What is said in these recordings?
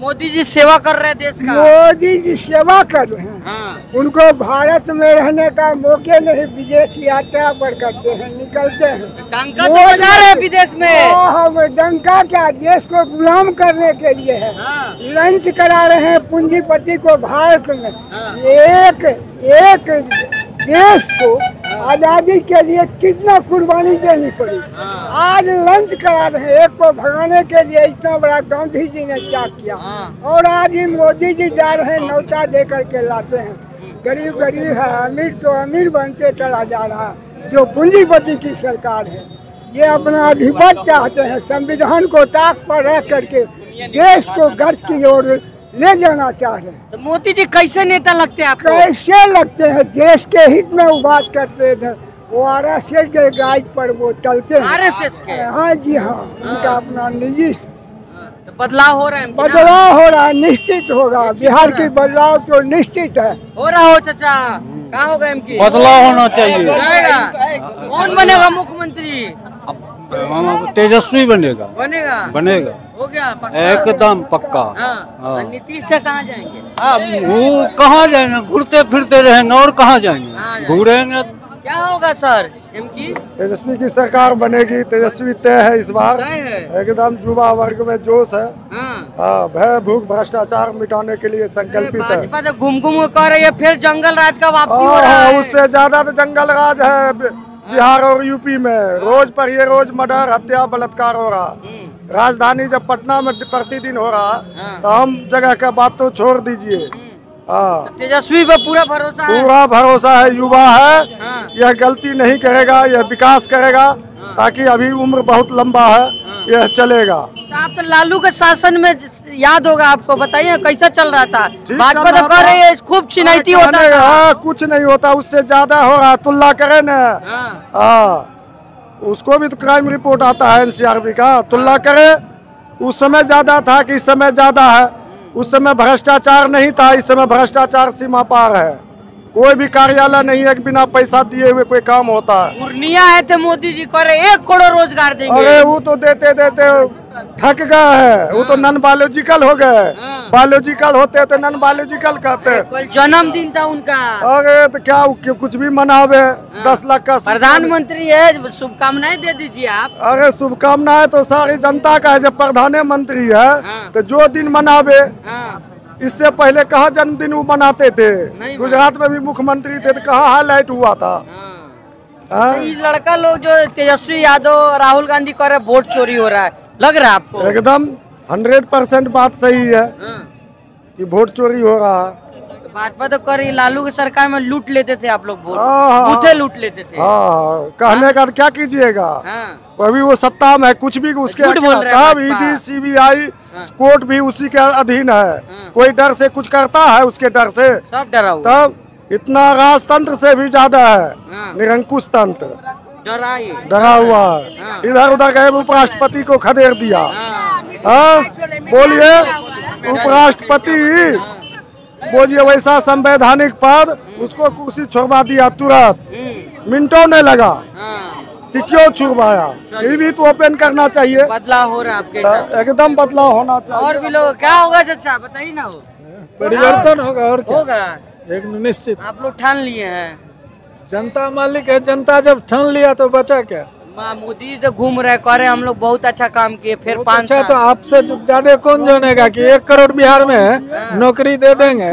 मोदी जी सेवा कर रहे हैं देश का। मोदी जी सेवा कर रहे हैं। हाँ। उनको भारत में रहने का मौके नहीं, विदेश यात्रा पर करते हैं, निकलते हैं। डंका तो बजा रहे हैं विदेश में। हम डंका क्या, देश को गुलाम करने के लिए है। हाँ। लंच करा रहे हैं पूंजीपति को भारत में। हाँ। एक देश को आजादी के लिए कितना कुर्बानी देनी पड़ी। आज लंच करा रहे हैं, एक को भगाने के लिए इतना बड़ा गांधी जी ने त्याग किया। और आज ही मोदी जी जा रहे हैं, न्योता दे करके लाते हैं। गरीब गरीब है, अमीर तो अमीर बनते चला जा रहा है। जो पूंजीपति की सरकार है, ये अपना अधिपत्य चाहते हैं। संविधान को ताक पर रख करके देश को गर्ज की ओर ले जाना चाह रहे हैं। तो मोदी जी कैसे नेता लगते हैं आपको? कैसे लगते हैं, देश के हित में वो बात करते हैं। वो RSS के गाइड पर वो चलते हैं। RSS के? हाँ जी हाँ, उनका अपना निजी तो बदलाव हो रहा है। बदलाव हो रहा है, निश्चित होगा। बिहार की बदलाव तो निश्चित है। हो रहा हो चाचा, कहाँ होगा इनकी? बदलाव होना चाहिए। कौन बनेगा मुख्यमंत्री? तेजस्वी बनेगा। बनेगा हो गया पक्का? एकदम पक्का। हाँ। नीतीश से कहाँ जाएंगे? अब वो कहाँ जाएंगे, घूरते फिरते रहेंगे और कहाँ जाएंगे, घूरेंगे। क्या होगा सर इनकी? तेजस्वी की सरकार बनेगी, तेजस्वी तय है इस बार। एकदम युवा वर्ग में जोश है। भय भूख भ्रष्टाचार मिटाने के लिए संकल्पित है। घूम घूम कर रही है, फिर जंगल राज का वापसी हो रहा है। उससे ज्यादा तो जंगल राज है बिहार और यूपी में। रोज पर ये रोज मर्डर, हत्या, बलात्कार हो रहा। राजधानी जब पटना में प्रतिदिन हो रहा, तो हम जगह का बात तो छोड़ दीजिए। तेजस्वी पे पूरा भरोसा है? पूरा भरोसा है। युवा है, यह गलती नहीं करेगा, यह विकास करेगा। ताकि अभी उम्र बहुत लंबा है, यह चलेगा। आप तो लालू के शासन में याद होगा आपको, बताइए कैसा चल रहा था? भाजपा तो कर रही है, खूब चिनाइती होता था। कुछ नहीं होता, उससे ज्यादा हो रहा। तुलना करे न, उसको भी तो क्राइम रिपोर्ट आता है NCRB का। तुलना करे, उस समय ज्यादा था कि इस समय ज्यादा है। उस समय भ्रष्टाचार नहीं था, इस समय भ्रष्टाचार सीमा पार है। कोई भी कार्यालय नहीं है कि बिना पैसा दिए हुए कोई काम होता है। पूर्णिया आए थे मोदी जी, करे 1 करोड़ रोजगार देंगे। अरे वो तो देते देते थक गए है। वो तो नॉन बायोलॉजिकल हो गए। बायोलॉजिकल होते तो नॉन बायोलॉजिकल कहते। कल जन्मदिन था उनका। अरे तो क्या कुछ भी मनावे। 10 लाख का प्रधानमंत्री है, शुभकामनाएं दे दीजिए आप। अरे शुभकामनाएं तो सारी जनता का है। जब प्रधानमंत्री है तो जो दिन मनावे। इससे पहले कहाँ जन्मदिन वो मनाते थे? गुजरात में भी मुख्यमंत्री थे तो कहाँ हाईलाइट हुआ था? लड़का लोग जो तेजस्वी यादव, राहुल गांधी कर रहे, वोट चोरी हो रहा है, लग रहा है आपको? एकदम 100% बात सही है कि वोट चोरी हो रहा है। भाजपा तो कर रही, लालू की सरकार में लूट लेते थे आप लोग वोट, बूथे लूट लेते थे। कहने का क्या कीजिएगा, अभी वो सत्ता में कुछ भी उसके तब ED CBI कोर्ट भी उसी के अधीन है। कोई डर से कुछ करता है? उसके डर से सब डरा हुआ। तब इतना राजतंत्र से भी ज्यादा है निरंकुश तंत्र, डरा हुआ है। इधर उधर गए उपराष्ट्रपति को खदेड़ दिया। बोलिए उपराष्ट्रपति, बोलिए वैसा संवैधानिक पद, उसको कुर्सी छोड़वा दिया तुरंत, मिनटों ने लगा कि क्यों छुड़वाया। ये भी तो ओपन करना चाहिए। बदलाव हो रहा है आपके? एकदम बदलाव होना चाहिए। और भी लोग क्या होगा चाचा बताइए ना? हो परिवर्तन होगा और क्या होगा? एक निश्चित। आप लोग ठान लिए हैं, जनता मालिक है। जनता जब ठान लिया तो बचा क्या? मोदी तो घूम रहे, कह रहे हम लोग बहुत अच्छा काम किए, फिर 5 अच्छा तो आपसे ज्यादा कौन जानेगा कि 1 करोड़ बिहार में नौकरी दे देंगे?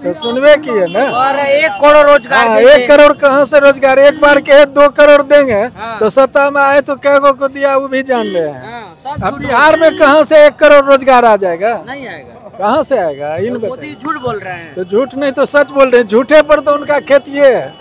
तो सुनवे किए ना। और 1 करोड़ रोजगार। 1 करोड़ कहाँ से रोजगार? एक बार के 2 करोड़ देंगे तो सत्ता में आए तो क्या को दिया वो भी जान रहे हैं। अब बिहार में कहाँ से 1 करोड़ रोजगार आ जाएगा? नहीं आएगा। कहाँ से आएगा? इन मोदी झूठ बोल रहे हैं। तो झूठ नहीं तो सच बोल रहे हैं। झूठे पर तो उनका खेत ये है।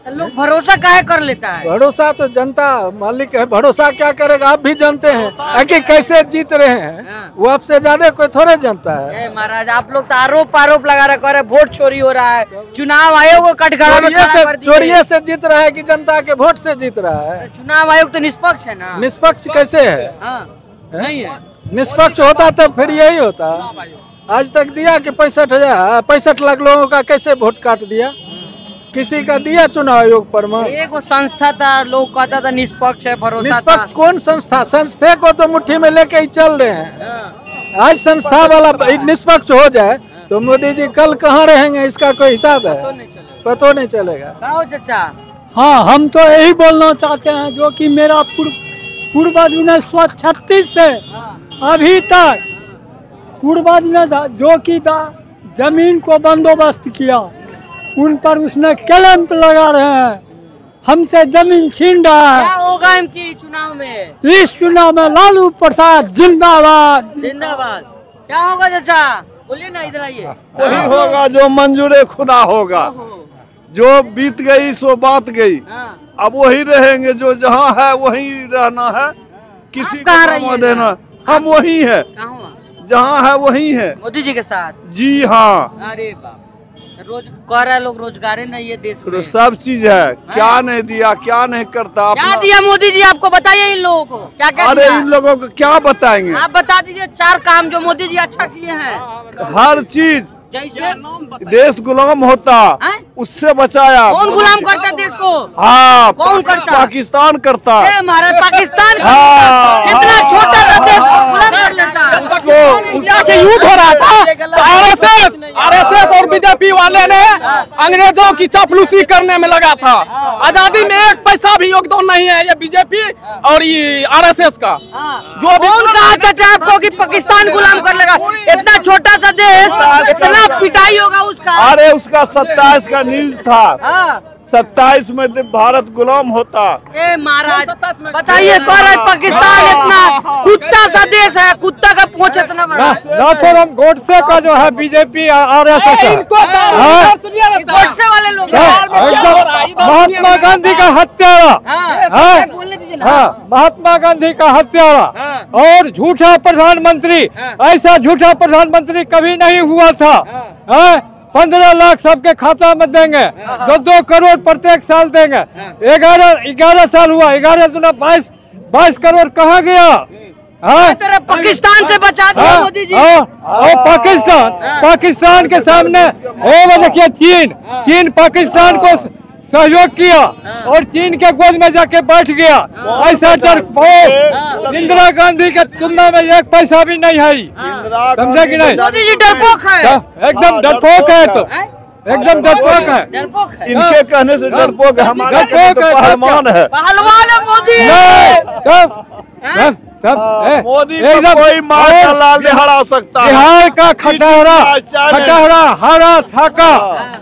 लोग भरोसा काहे कर लेता है? भरोसा तो जनता मालिक है। भरोसा क्या करेगा? आप भी जानते हैं कि कैसे जीत रहे हैं। वो आपसे ज्यादा कोई थोड़े जानता है। महाराज आप लोग तो आरोप लगा रहे, कह रहे वोट चोरी हो रहा है। चुनाव आयोग को कटघरा में चोरिये से जीत रहा है कि जनता के वोट से जीत रहा है? चुनाव आयोग तो निष्पक्ष है ना। निष्पक्ष कैसे है? नहीं है। निष्पक्ष होता तो फिर यही होता। आज तक दिया कि 65 लाख लोगों का कैसे वोट काट दिया? किसी का दिया चुनाव आयोग पर? एक संस्था था, लोग कहता था निष्पक्ष है, भरोसा। निष्पक्ष कौन संस्था? संस्थे को तो मुट्ठी में लेके ही चल रहे हैं। आज संस्था वाला निष्पक्ष हो जाए तो मोदी जी कल कहाँ रहेंगे, इसका कोई हिसाब है? पता नहीं चलेगा। चाचा हाँ, हम तो यही बोलना चाहते हैं जो कि मेरा पूर्वज 1936 से अभी तक पूर्वज ने जो कि जमीन को बंदोबस्त किया, उन पर उसने कैंप लगा रहे हैं, हमसे जमीन छीन रहा है। क्या होगा इनकी चुनाव में? इस चुनाव में लालू प्रसाद जिंदाबाद जिंदाबाद। क्या होगा चाचा, बोलिए ना, इधर आइए। वही होगा जो मंजूर खुदा होगा। जो बीत गई सो बात गई, अब वही रहेंगे। जो जहाँ है वही रहना है, किसी को काम देना। हम वही है, जहाँ है वही है, मोदी जी के साथ। जी हाँ। अरे बाप, रोज कह रहा है लोग रोजगार नहीं है देश में, सब चीज है। क्या नहीं दिया, क्या नहीं करता। क्या दिया मोदी जी आपको, बताइए इन लोगों को क्या क्या अरे दिया? इन लोगों को क्या बताएंगे? आप बता दीजिए 4 काम जो मोदी जी अच्छा किए हैं। हर चीज, जैसे देश गुलाम होता उससे बचाया। कौन गुलाम करता देश को? हाँ, कौन करता? पाकिस्तान करता। हमारा पाकिस्तान इतना छोटा सा देश गुलाम कर लेता है। उसको युद्ध हो रहा था तो आरएसएस और बीजेपी वाले ने अंग्रेजों की चापलूसी करने में लगा था। आजादी में 1 पैसा भी योगदान नहीं है ये बीजेपी और ये आरएसएस का। जो कौन कहा चाचा आपको कि पाकिस्तान गुलाम कर लेगा? इतना छोटा सा देश, इतना पिटाई होगा उसका। अरे उसका 27 का न्यूज था। 27 में भारत गुलाम होता। ए महाराज बताइए, कह रहे पाकिस्तान इतना कुत्ता सा देश है, कुत्ता का पूंछ इतना बड़ा। नाथुराम गोडसे का जो है बीजेपी आरएसएस है, गोडसे वाले लोग महात्मा गांधी का हत्यारा, महात्मा गांधी का हत्यारा और झूठा प्रधानमंत्री। ऐसा झूठा प्रधानमंत्री कभी नहीं हुआ था। 15 लाख सबके खाता में देंगे, 2 करोड़ प्रत्येक साल देंगे। 11 साल हुआ, 11 दूना 22 करोड़ कहाँ गया? पाकिस्तान से बचा दिया मोदी जी। और पाकिस्तान के सामने देखिए चीन पाकिस्तान को सहयोग किया और चीन के गोद में जाके बैठ गया। ऐसा डरपोक इंदिरा गांधी के तुलना में 1 पैसा भी नहीं है। समझे कि नहीं? मोदी जी डरपोक है, एकदम डरपोक है। तो एकदम डरपोक है। इनके कहने से डरपोक है, हमारे कहने से पहलवान है। पहलवान है मोदी। मोदी को कोई मार लाल नहीं हरा सकता। बिहार का खटहरा हरा थाका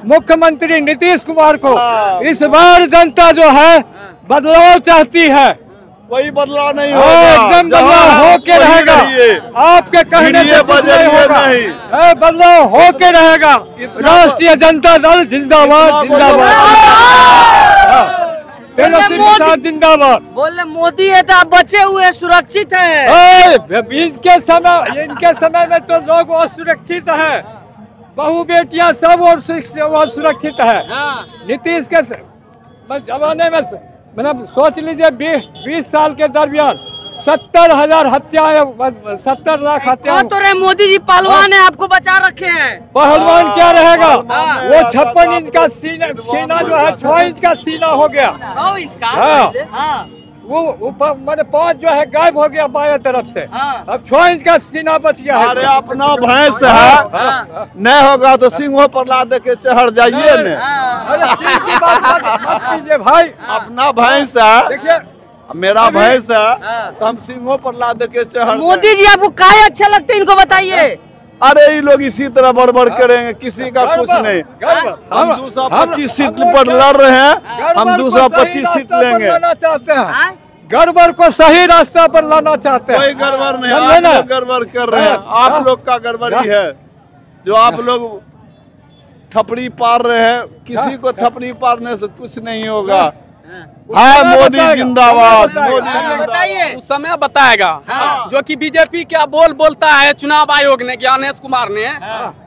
मुख्यमंत्री नीतीश कुमार को इस बार जनता जो है बदलाव चाहती है। कोई बदलाव नहीं होगा, एकदम बदलाव होके रहेगा। आपके कहने से बदलाव होके रहेगा। राष्ट्रीय जनता दल जिंदाबाद जिंदाबाद, तेजस्वी प्रसाद जिंदाबाद। बोले मोदी है तो आप बचे हुए सुरक्षित है। इनके समय में तो लोग असुरक्षित है, बहू बेटियां सब और सुरक्षित है। नीतीश के जमाने में मतलब सोच लीजिए 20 साल के दरमियान 70,000 हत्याएं, 70 लाख हत्याएं। तो रहे मोदी जी पहलवान है, आपको बचा रखे हैं। पहलवान क्या रहेगा? वो 56 इंच का सीना जो है 6 इंच का सीना हो गया। 9 इंच का। हाँ। वो मैंने 5 जो है गायब हो गया बाएं तरफ से। अब 6 इंच का सीना बच गया है। अरे अपना भैंस है, नहीं होगा तो सिंहों पर ला दे के चढ़ जाइए न। अरे सिंह की बात मत कीजिए भाई, अपना भैंस है। देखिए मेरा भैंस है तो हम सिंहों पर ला दे के चढ़। मोदी जी आपको क्या अच्छा लगता है, इनको बताइए। अरे ये लोग इसी तरह बड़बड़ करेंगे, किसी का कुछ नहीं। हम 225 सीट पर लड़ रहे हैं, हम 225 सीट लेंगे। चाहते हैं गड़बड़ को सही रास्ता पर लाना चाहते हैं। कोई गड़बड़ नहीं, आप लोग गड़बड़ कर रहे हैं। आप लोग का गड़बड़ी है जो आप लोग थपड़ी पार रहे हैं। किसी को थपड़ी पारने से कुछ नहीं होगा। हाँ, मोदी जिंदाबाद। बताइए। उस समय बताएगा। जो कि बीजेपी क्या बोलता है, चुनाव आयोग ने ज्ञानेश कुमार ने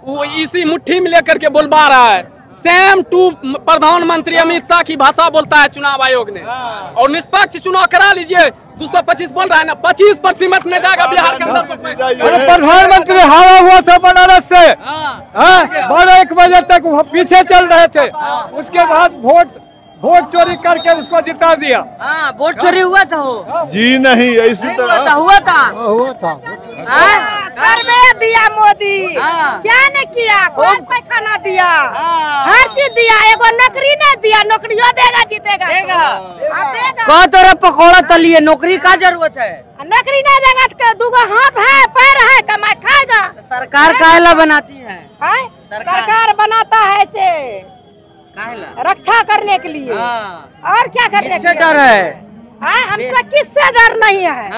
वो इसी मुट्ठी में लेकर के बोलवा रहा है। सेम टू प्रधानमंत्री अमित शाह की भाषा बोलता है चुनाव आयोग ने। और निष्पक्ष चुनाव करा लीजिए। 225 बोल रहा है ना, 25 पर सीमित नहीं जाएगा बिहार के अंदर। प्रधानमंत्री हारा हुआ था बनारस से, 12-1 बजे तक वो पीछे चल रहे थे। उसके बाद वोट चोरी करके उसको जिता दिया। हाँ, वोट चोरी हुआ था वो? जी नहीं, इसी तरह हुआ था। सर्वे दिया मोदी, क्या ने किया? कौन पैखाना दिया? हर चीज दिया, एगो नौकरी नहीं दिया, नौकरियों देगा जीतेगा। कौन तोरा पकौड़ा तलिए, नौकरी का जरूरत है? नौकरी नहीं देगा तो दूगो हाथ है पैर है, कमाई खाएगा। सरकार काहेला बनाती है? सरकार बनाता है ऐसे रक्षा करने के लिए, और क्या करने के लिए? डर है हमसे किससे डर नहीं है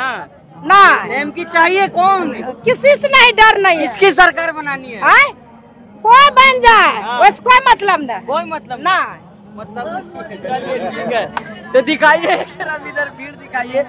ना। नेम की चाहिए कौन? किसी से नहीं डर नहीं है। इसकी सरकार बनानी है। कोई बन जाए उसको कोई मतलब नहीं, कोई मतलब ना मतलब। चलिए ठीक है, तो दिखाइए इधर भीड़ दिखाइए।